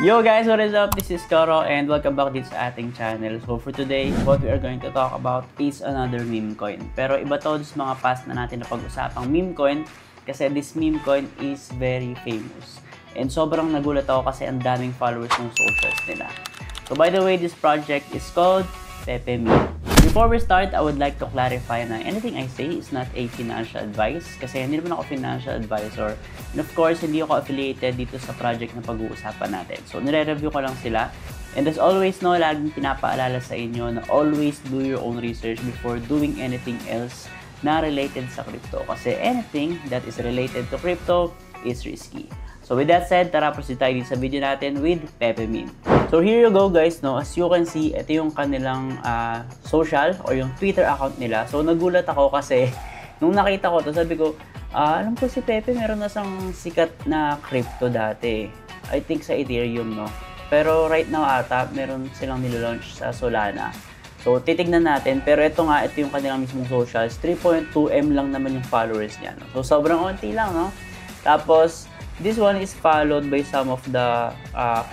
Yo guys, what is up? This is Karo and welcome back dito sa ating channel. So for today, what we are going to talk about is another meme coin. Pero iba to sa mga past na natin na pag-usapang meme coin kasi this meme coin is very famous. And sobrang nagulat ako kasi ang daming followers ng socials nila. So by the way, this project is called Pepe Meme. Before we start, I would like to clarify na anything I say is not a financial advice kasi hindi naman ako financial advisor. And of course, hindi ako affiliated dito sa project na pag-uusapan natin. So, nire-review ko lang sila. And as always, no, laging pinapaalala sa inyo na always do your own research before doing anything else na related sa crypto. Kasi anything that is related to crypto is risky. So with that said, tara proceed tayo sa video natin with Pepe Meme. So here you go guys, no, as you can see, ito yung kanilang social or yung Twitter account nila. So nagulat ako kasi nung nakita ko to, sabi ko, alam ko si Pepe meron na sang sikat na crypto dati. I think sa Ethereum, no. Pero right now ata, meron silang nilalaunch sa Solana. So titignan natin, pero ito nga, ito yung kanilang mismong socials. 3.2M lang naman yung followers niya, no. So sobrang onti lang, no. Tapos this one is followed by some of the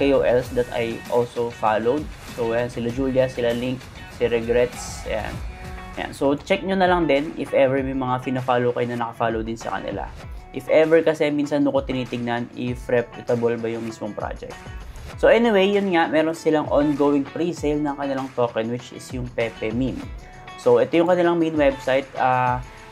KOLs that I also followed. So, ayan, sila Julia, sila Link, si Regrets, ayan. Ayan. So, check nyo na lang din if ever may mga fina-follow kayo na naka-follow din sa kanila. If ever kasi minsan ko tinitignan if reputable ba yung mismong project. So, anyway, yun nga, meron silang ongoing pre-sale ng kanilang token which is yung Pepe Meme. So, ito yung kanilang main website.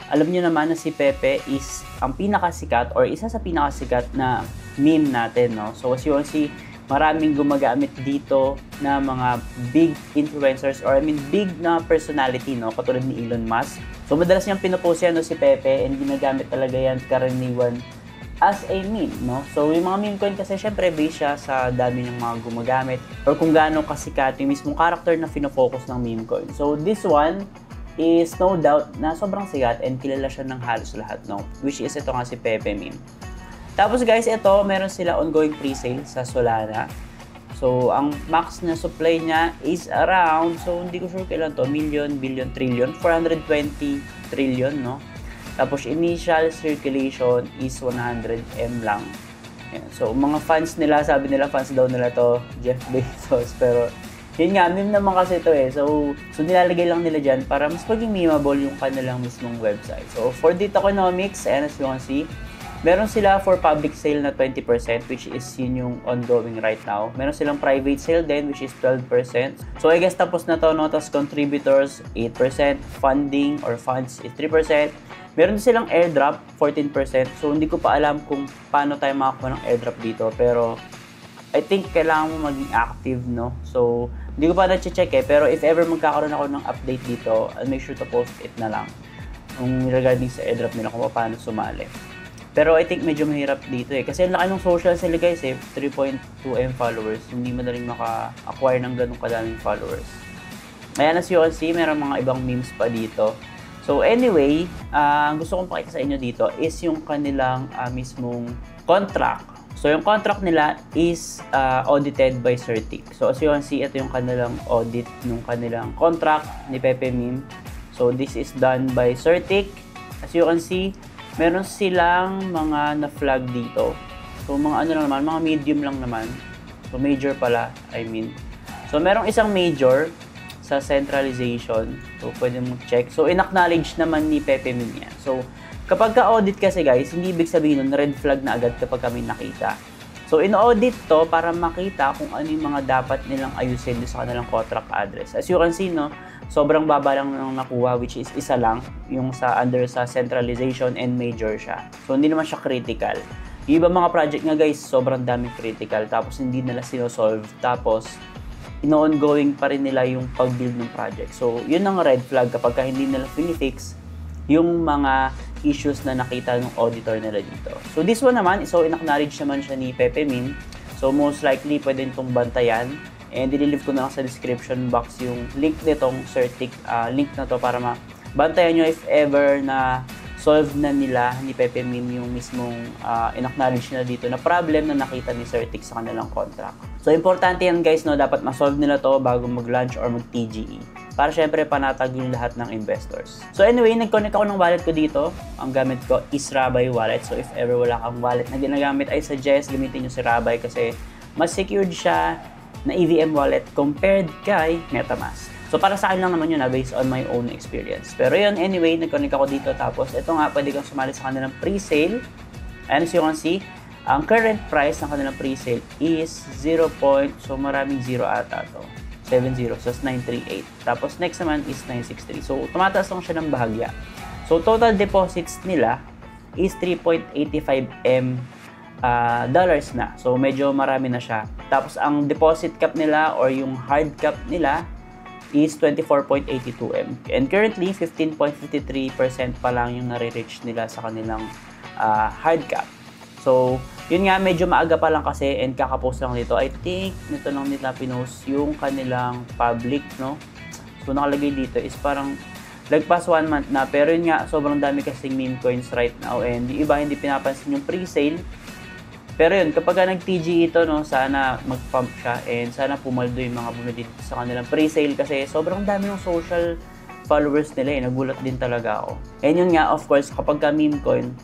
Alam niyo naman na si Pepe is ang pinakasikat or isa sa pinakasikat na meme natin, no? So as you can see, maraming gumagamit dito na mga big influencers or big na personality, no? Katulad ni Elon Musk. So madalas niyang pinopost yan, no, si Pepe, and ginagamit talaga yan karaniwan as a meme, no? So yung mga meme coin kasi syempre based siya sa dami ng mga gumagamit or kung gaano kasikat yung mismong character na fino-focus ng meme coin. So this one is no doubt na sobrang sikat and kilala siya ng halos lahat, no? Which is ito nga si Pepe Meme. Tapos guys, ito, meron sila ongoing pre-sale sa Solana. So, ang max na supply niya is around, so hindi ko sure kailan to, million, billion, trillion, 420 trillion, no? Tapos, initial circulation is 100M lang. Ayan. So, mga fans nila, sabi nila, fans daw nila to, Jeff Bezos, pero yun nga, meme naman kasi ito eh. So nilalagay lang nila dyan para mas maging memeable yung kanilang mismong website. So, for the tokenomics, and as you can see, meron sila for public sale na 20%, which is yun yung ongoing right now. Meron silang private sale din, which is 12%. So, I guess tapos na to, no? Tapos contributors, 8%. Funding or funds is 3%. Meron silang airdrop, 14%. So, hindi ko pa alam kung paano tayo makakuha ng airdrop dito. Pero, I think kailangan mo maging active, no? So, hindi ko pa na-check eh, pero if ever magkakaroon ako ng update dito, I'll make sure to post it na lang regarding sa airdrop nila kung paano sumali. Pero I think medyo mahirap dito eh, kasi ang laki ng socials nila guys eh, 3.2M followers, hindi madaling maka-acquire ng ganung kadaming followers. Ayan, as you can see, meron mga ibang memes pa dito. So anyway, gusto kong pakita sa inyo dito is yung kanilang mismong contract. So, yung contract nila is audited by Certic. So, as you can see, ito yung kanilang audit ng kanilang contract ni Pepe Meme. So, this is done by Certic. As you can see, meron silang mga na-flag dito. So, mga ano lang naman, mga medium lang naman. So, major pala, I mean. So, merong isang major sa centralization. So, pwede mo check. So, in-acknowledge naman ni Pepe Meme yan. So, kapag ka-audit kasi guys, hindi ibig sabihin nun red flag na agad kapag kami nakita. So, in-audit to para makita kung ano yung mga dapat nilang ayusin sa kanilang contract address. As you can see, no, sobrang baba lang nang nakuha, which is isa lang, yung under sa centralization and major siya. So, hindi naman siya critical. Yung iba mga project nga guys, sobrang daming critical, tapos hindi nila sinosolve, tapos ino-ongoing pa rin nila yung pag-build ng project. So, yun ang red flag kapag hindi nila finifix yung mga issues na nakita ng auditor nila dito. So this one naman, so in-acknowledge naman siya ni Pepe Meme. So most likely pwede itong bantayan. And ililive ko na lang sa description box yung link nitong Certic link na to para mabantayan nyo if ever na solve na nila ni Pepe Meme yung mismong in-acknowledge nila dito na problem na nakita ni Certic sa kanilang contract. So importante yan guys, no, dapat ma-solve nila to bago mag-launch or mag-TGE. Para syempre panatag yung lahat ng investors. So anyway, nag-connect ako ng wallet ko dito. Ang gamit ko is Rabay wallet. So if ever wala kang wallet na ginagamit, I suggest gamitin nyo si Rabay kasi mas secured siya na EVM wallet compared kay MetaMask. So para sa akin lang naman yun based on my own experience. Pero yun, anyway, nag-connect ako dito. Tapos ito nga, pwede kang sumali sa kanilang pre-sale. And as you can see, ang current price ng kanilang pre-sale is 0. So maraming 0 ata to. 70, so 938. Tapos next naman is 963. So tumataas lang siya ng bahagya. So total deposits nila is 3.85 M dollars na. So medyo marami na siya. Tapos ang deposit cap nila or yung hard cap nila is 24.82 M. And currently 15.53% pa lang yung nare-reach nila sa kanilang hard cap. So yun nga, medyo maaga pa lang kasi and kakapost lang dito. I think nito lang nila pinost yung kanilang public, no? So nakalagay dito is parang lagpas 1 month na, pero yun nga, sobrang dami kasing meme coins right now and yung iba hindi pinapansin yung pre-sale. Pero yun, kapag nag-TG ito, no, sana mag-pump siya and sana pumaldo yung mga bumili sa kanilang pre-sale kasi sobrang dami ng social followers nila eh. Nagulat din talaga ako. And yun nga, of course, kapag ka meme coin,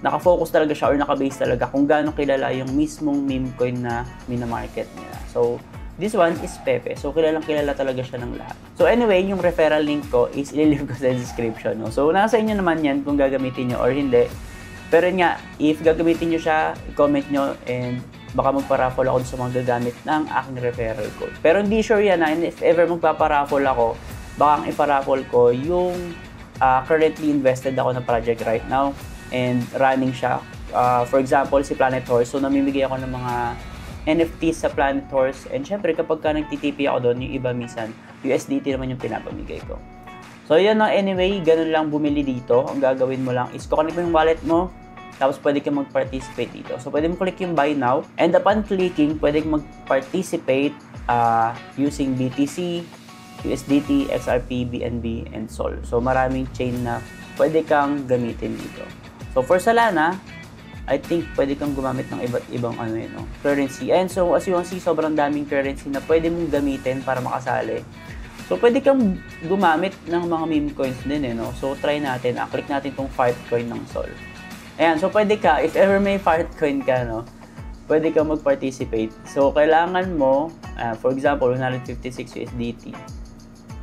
nakafocus talaga siya or nakabase talaga kung gaano kilala yung mismong meme coin na minamarket nila. So, this one is Pepe. So, kilala talaga siya ng lahat. So, anyway, yung referral link ko is ililive ko sa description. No? So, nasa inyo naman yan kung gagamitin nyo or hindi. Pero nga, if gagamitin nyo siya, comment nyo and baka magpa-raffle ako sa mga gagamit ng aking referral code. Pero hindi sure yan and if ever magpapa-raffle ako, baka ang ipa-raffle ko yung currently invested ako na project right now and running siya. For example, si Planet Horse. So, namimigay ako ng mga NFTs sa Planet Horse. And syempre, kapag ka nagtitipi ako doon, yung iba minsan, USDT naman yung pinapamigay ko. So, yun no. Anyway, ganun lang bumili dito. Ang gagawin mo lang is, kukonek mo yung wallet mo, tapos pwede kang mag-participate dito. So, pwede mo click yung buy now. And upon clicking, pwede kang mag-participate using BTC, USDT, XRP, BNB, and Sol. So, maraming chain na pwede kang gamitin dito. So, for Solana, I think pwede kang gumamit ng iba't ibang currency. And so, as you can see, sobrang daming currency na pwede mong gamitin para makasali. So, pwede kang gumamit ng mga meme coins din, no? So, try natin. Click natin itong fart coin ng Sol. Ayan, so pwede ka, if ever may fart coin ka, no? Pwede kang mag-participate. So, kailangan mo, for example, 156 USDT.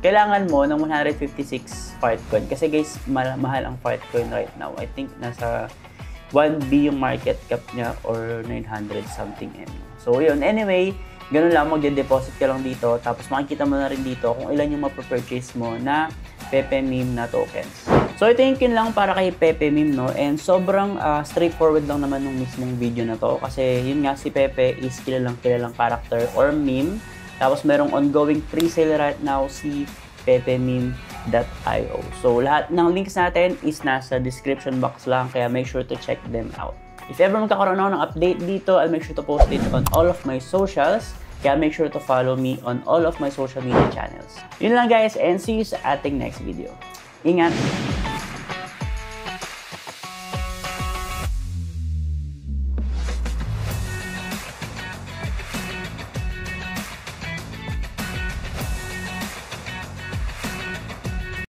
Kailangan mo ng 156 fart coin. Kasi guys, mahal ang fart coin right now. I think nasa 1B yung market cap niya or 900 something M. So yun, anyway, ganun lang, magde-deposit ka lang dito. Tapos makikita mo na rin dito kung ilan yung mapapurchase mo na Pepe Meme na tokens. So ito yung kin lang para kay Pepe Meme, no? And sobrang straightforward lang naman ng mismong video na to. Kasi yun nga, si Pepe is kilalang character or meme. Tapos merong ongoing pre-sale right now si pepememe.io. So lahat ng links natin is nasa description box lang, kaya make sure to check them out. If ever magkakaroon ako ng update dito, I'll make sure to post it on all of my socials. Kaya make sure to follow me on all of my social media channels. Yun lang guys, and see you sa ating next video. Ingat!